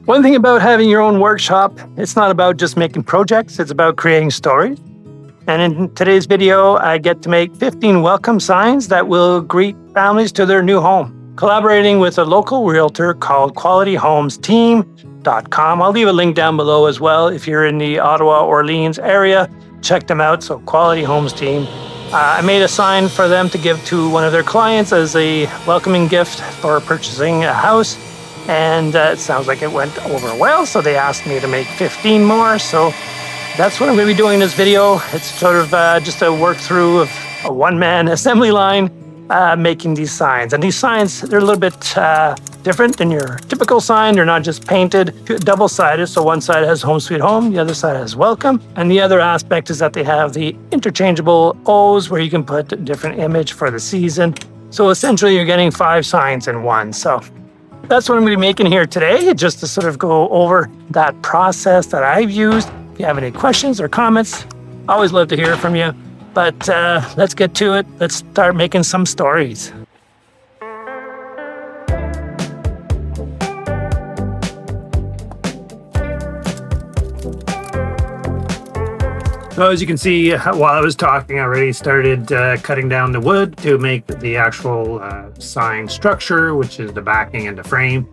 One thing about having your own workshop, it's not about just making projects, it's about creating stories. And in today's video, I get to make 15 welcome signs that will greet families to their new home. Collaborating with a local realtor called QualityHomesTeam.com. I'll leave a link down below as well. If you're in the Ottawa, Orleans area, check them out. So Quality Homes Team. I made a sign for them to give to one of their clients as a welcoming gift for purchasing a house. And it sounds like it went over well. So they asked me to make 15 more. So that's what I'm going to be doing in this video. It's sort of just a work through of a one-man assembly line making these signs. And these signs, they're a little bit different than your typical sign. They're not just painted, double-sided. So one side has Home Sweet Home, the other side has Welcome. And the other aspect is that they have the interchangeable O's where you can put a different image for the season. So essentially you're getting 5 signs in one. So that's what I'm going to be making here today, just to sort of go over that process that I've used. If you have any questions or comments, always love to hear from you. But let's get to it. Let's start making some stories. So as you can see, while I was talking, I already started cutting down the wood to make the actual sign structure, which is the backing and the frame.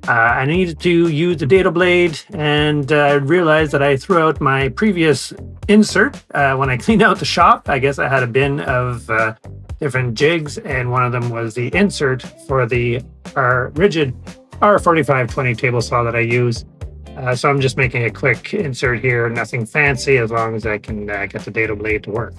I needed to use the dado blade, and I realized that I threw out my previous insert when I cleaned out the shop. I guess I had a bin of different jigs, and one of them was the insert for the rigid R4520 table saw that I use. So I'm just making a quick insert here, nothing fancy, as long as I can get the dado blade to work.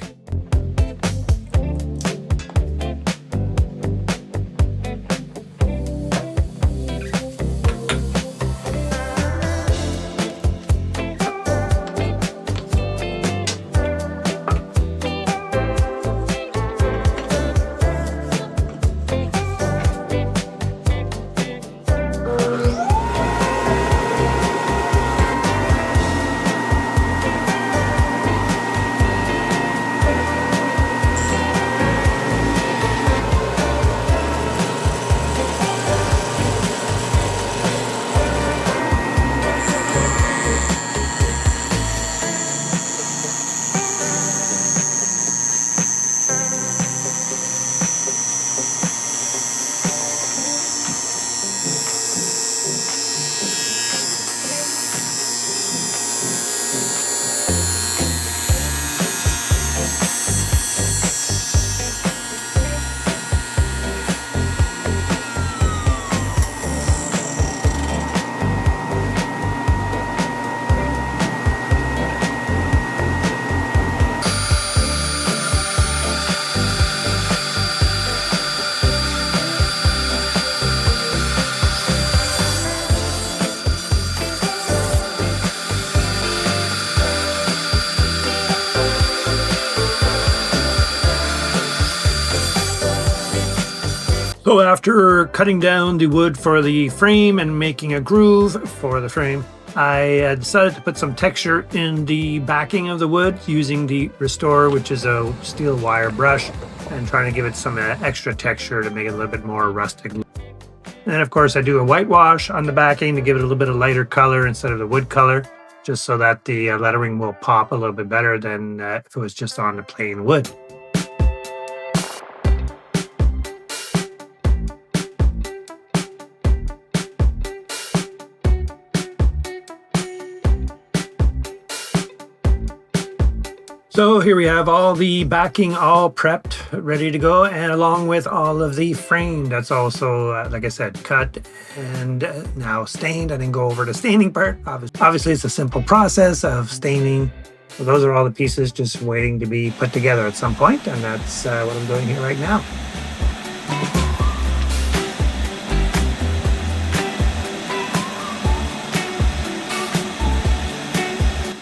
So after cutting down the wood for the frame and making a groove for the frame, I decided to put some texture in the backing of the wood using the Restore, which is a steel wire brush, and trying to give it some extra texture to make it a little bit more rustic. And then of course I do a whitewash on the backing to give it a little bit of lighter color instead of the wood color, just so that the lettering will pop a little bit better than if it was just on the plain wood. So here we have all the backing all prepped, ready to go, and along with all of the frame that's also, like I said, cut and now stained. I didn't go over the staining part. Obviously, it's a simple process of staining. So those are all the pieces just waiting to be put together at some point, and that's what I'm doing here right now.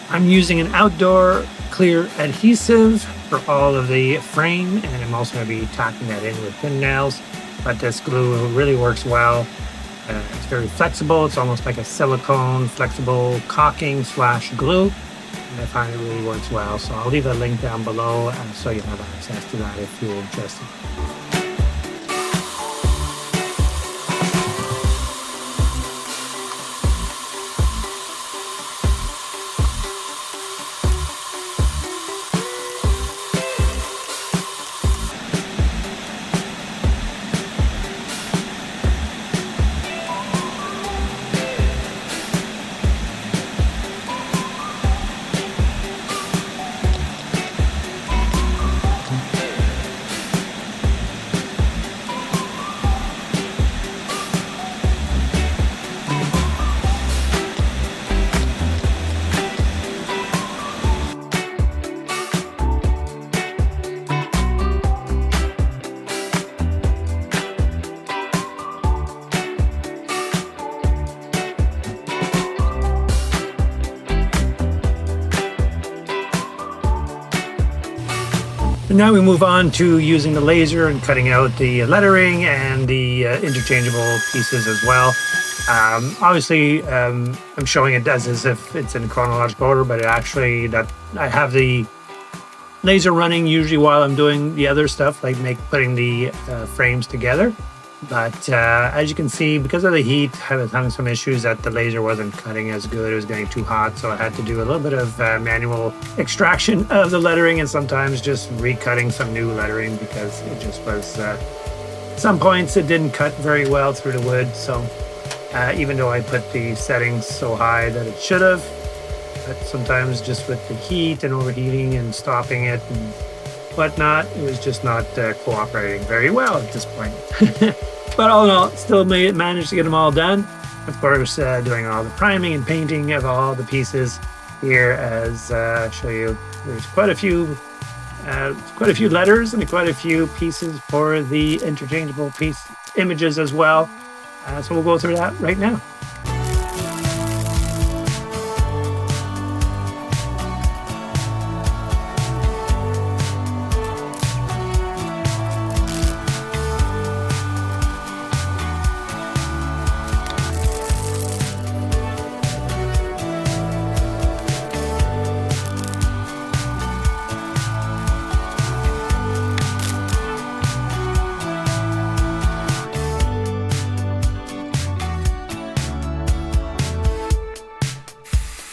I'm using an outdoor clear adhesive for all of the frame, and I'm also going to be tacking that in with pin nails, but this glue really works well. It's very flexible. It's almost like a silicone flexible caulking / glue, and I find it really works well. So I'll leave a link down below so you have access to that if you're interested. Now we move on to using the laser and cutting out the lettering and the interchangeable pieces as well. Obviously, I'm showing it as if it's in chronological order, but that I have the laser running usually while I'm doing the other stuff, like putting the frames together. But as you can see, because of the heat, I was having some issues that the laser wasn't cutting as good. It was getting too hot, so I had to do a little bit of manual extraction of the lettering, and sometimes just recutting some new lettering because it just was, some points it didn't cut very well through the wood. So even though I put the settings so high that it should have, but sometimes just with the heat and overheating and stopping it and whatnot, it was just not cooperating very well at this point. But all in all, still managed to get them all done. Of course, doing all the priming and painting of all the pieces here, as I'll show you. There's quite a few letters and quite a few pieces for the interchangeable images as well. So we'll go through that right now.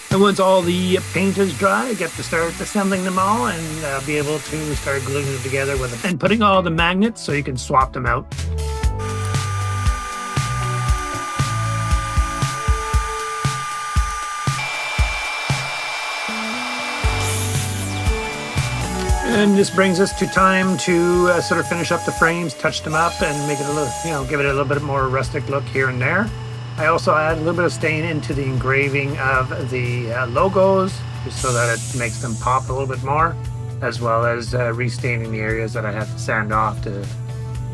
And once all the paint is dry, I get to start assembling them all and be able to start gluing them together and putting all the magnets so you can swap them out. And this brings us to time to sort of finish up the frames, touch them up, and make it a little, give it a little bit more rustic look here and there. I also add a little bit of stain into the engraving of the logos, just so that it makes them pop a little bit more, as well as restaining the areas that I have to sand off to,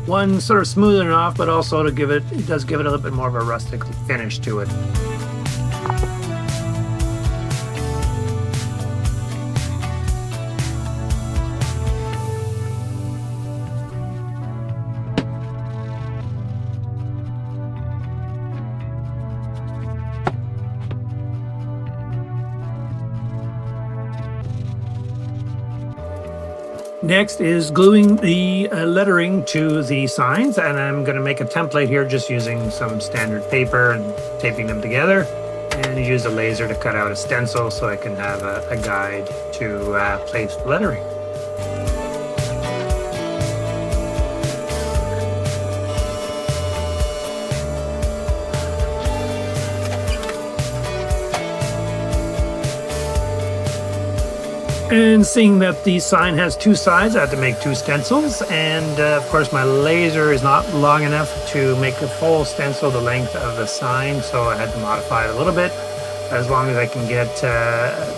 one, sort of smoothen it off, but also to it does give it a little bit more of a rustic finish to it. Next is gluing the lettering to the signs, and I'm going to make a template here just using some standard paper and taping them together, and use a laser to cut out a stencil so I can have a guide to place the lettering. And seeing that the sign has two sides, I have to make two stencils. And of course, my laser is not long enough to make a full stencil the length of the sign, so I had to modify it a little bit. As long as I can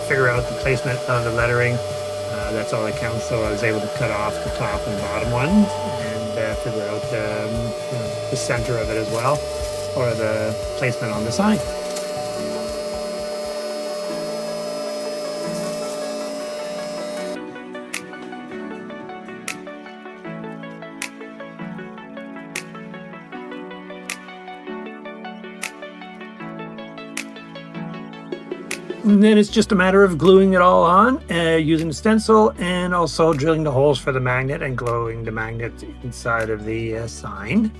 figure out the placement of the lettering, that's all that counts. So I was able to cut off the top and bottom ones and figure out the center of it as well, or the placement on the sign. And then it's just a matter of gluing it all on using the stencil, and also drilling the holes for the magnet and gluing the magnet inside of the sign.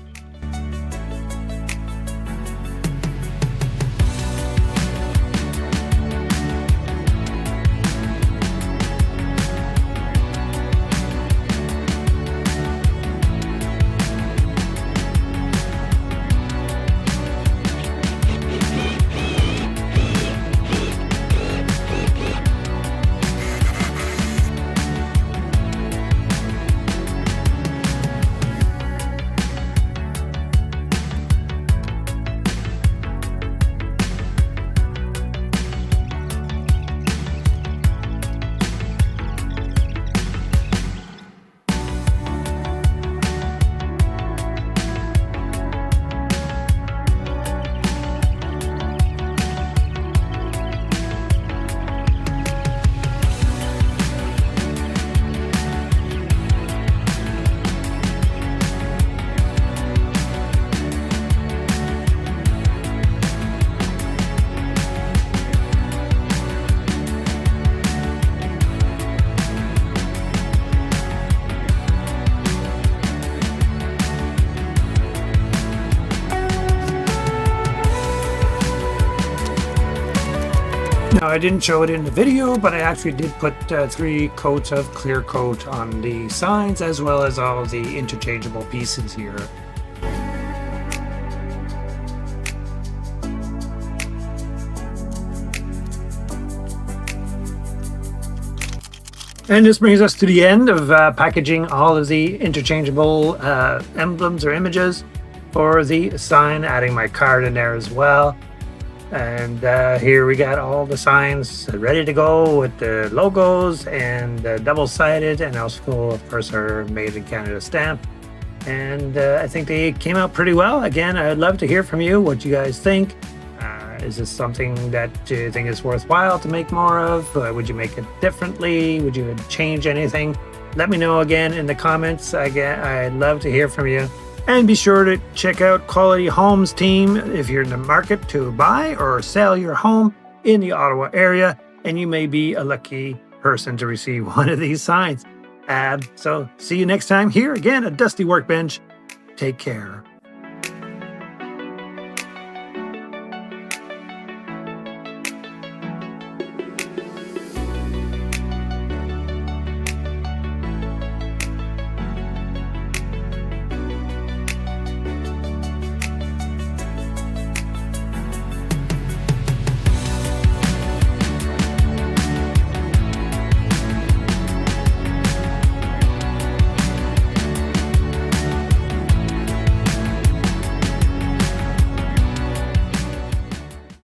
Now, I didn't show it in the video, but I actually did put 3 coats of clear coat on the signs, as well as all of the interchangeable pieces here. And this brings us to the end of packaging all of the interchangeable emblems or images for the sign, adding my card in there as well. And here we got all the signs ready to go with the logos and double-sided, and also, of course, our Made in Canada stamp. And I think they came out pretty well. Again, I'd love to hear from you what you guys think. Is this something that you think is worthwhile to make more of? Would you make it differently? Would you change anything? Let me know again in the comments. Again, I'd love to hear from you. And be sure to check out Quality Homes Team if you're in the market to buy or sell your home in the Ottawa area, and you may be a lucky person to receive one of these signs. So see you next time here again at Dusty Workbench. Take care.